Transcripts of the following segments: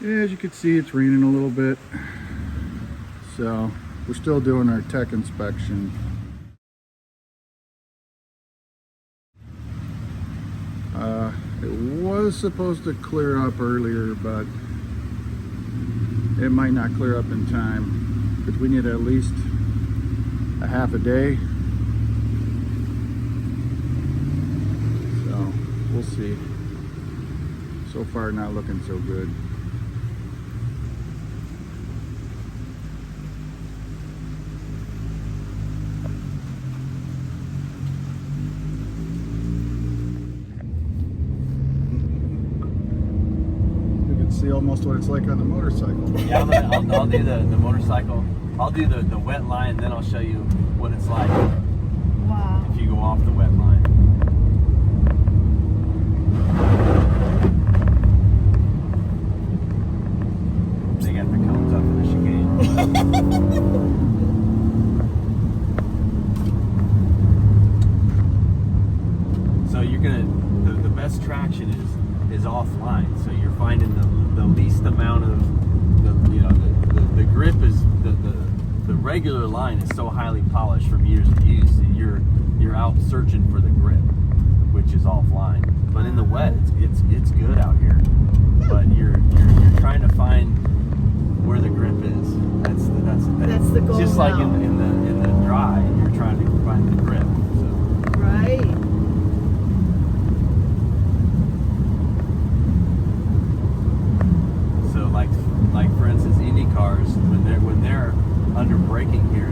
As you can see, it's raining a little bit, so we're still doing our tech inspection. It was supposed to clear up earlier, but it might not clear up in time because we need at least a half a day. So we'll see. So far, not looking so good. See almost what it's like on the motorcycle. Yeah, I'll do the motorcycle. I'll do the wet line, then I'll show you what it's like. Wow. If you go off the wet line. They got the cones up in the chicane. So you're gonna the best traction is offline. So you're finding the least amount of the grip is the regular line is so highly polished from years of use that you're out searching for the grip, which is offline. But in the wet, it's good out here. But you're trying to find where the grip is. That's the goal. Just like now. in the dry, you're trying to find the grip. So. Right. So like for instance, Indy cars when they're under braking here,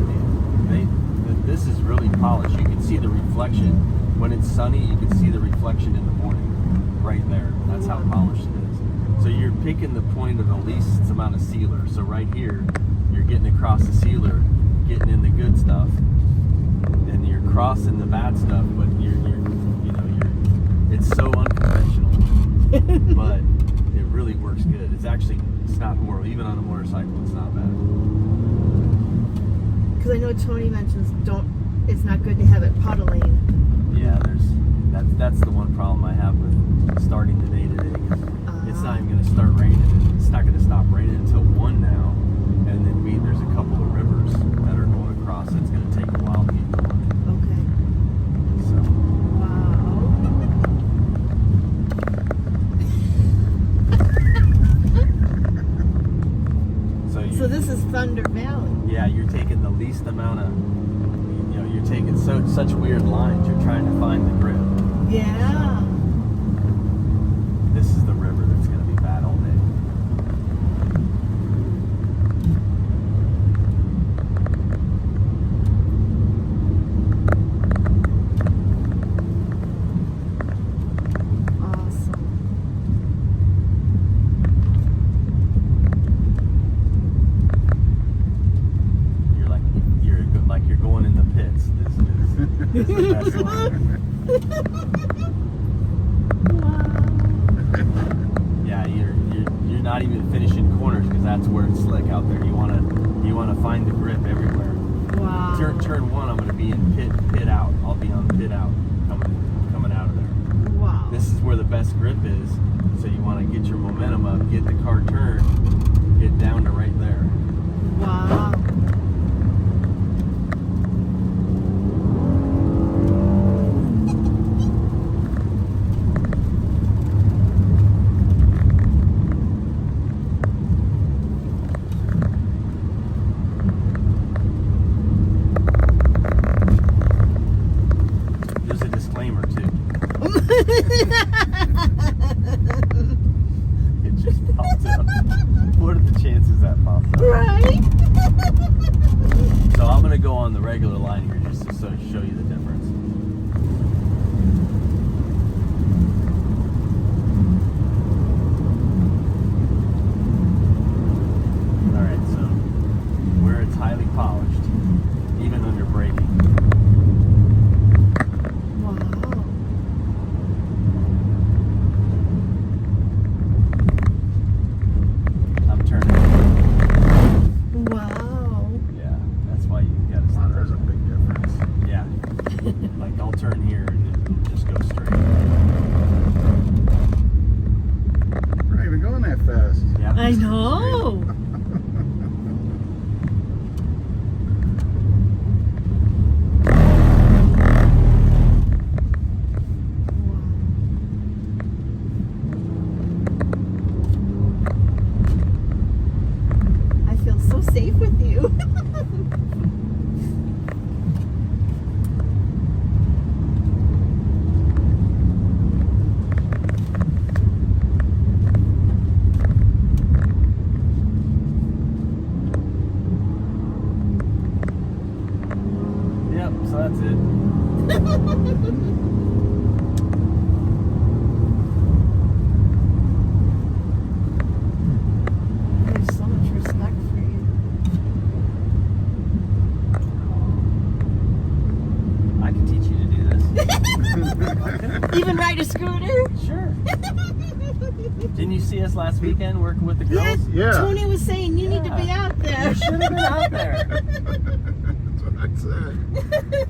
this is really polished. You can see the reflection when it's sunny. You can see the reflection in the morning, right there. That's how polished it is. So you're picking the point of the least amount of sealer. So right here, you're getting across the sealer, getting in the good stuff, and you're crossing the bad stuff. But it's so unconventional, but it really works good. It's not horrible. Even on a motorcycle, it's not bad. Because I know Tony mentions it's not good to have it puddling. Yeah, that's the one problem I have with starting the day today. It's not even going to start raining. It's not going to stop raining until 1 now, and then there's a couple of rivers that are going across. It's going to take a while to get going. Okay. So. Wow. So this is Thunder Valley. Yeah, you're taking the least amount of, you're taking such weird lines. You're trying to find the grip. Yeah. So, this is the river that's going to be bad all day. You're going in the pits. This is the best line. Wow. Yeah, you're not even finishing corners because that's where it's slick out there. You wanna find the grip everywhere. Wow. Turn 1, I'm gonna be in pit out. I'll be on pit out coming out of there. Wow. This is where the best grip is. So you want to get your momentum up, get the car turned, get down to right there. Wow. There's a disclaimer too. It just popped up. What are the chances that popped up? Right. So I'm gonna go on the regular line here just to show you the difference. Alright, so where it's highly polished, even under braking. Wow. I'm turning. Wow. Yeah, that's why you gotta stop. There's a big difference. Yeah. so that's it. I have so much respect for you. I can teach you to do this. Even ride a scooter? Sure. Didn't you see us last weekend working with the girls? Yeah. Tony was saying you need to be Yeah. out there. You should have been out there. That's what I said.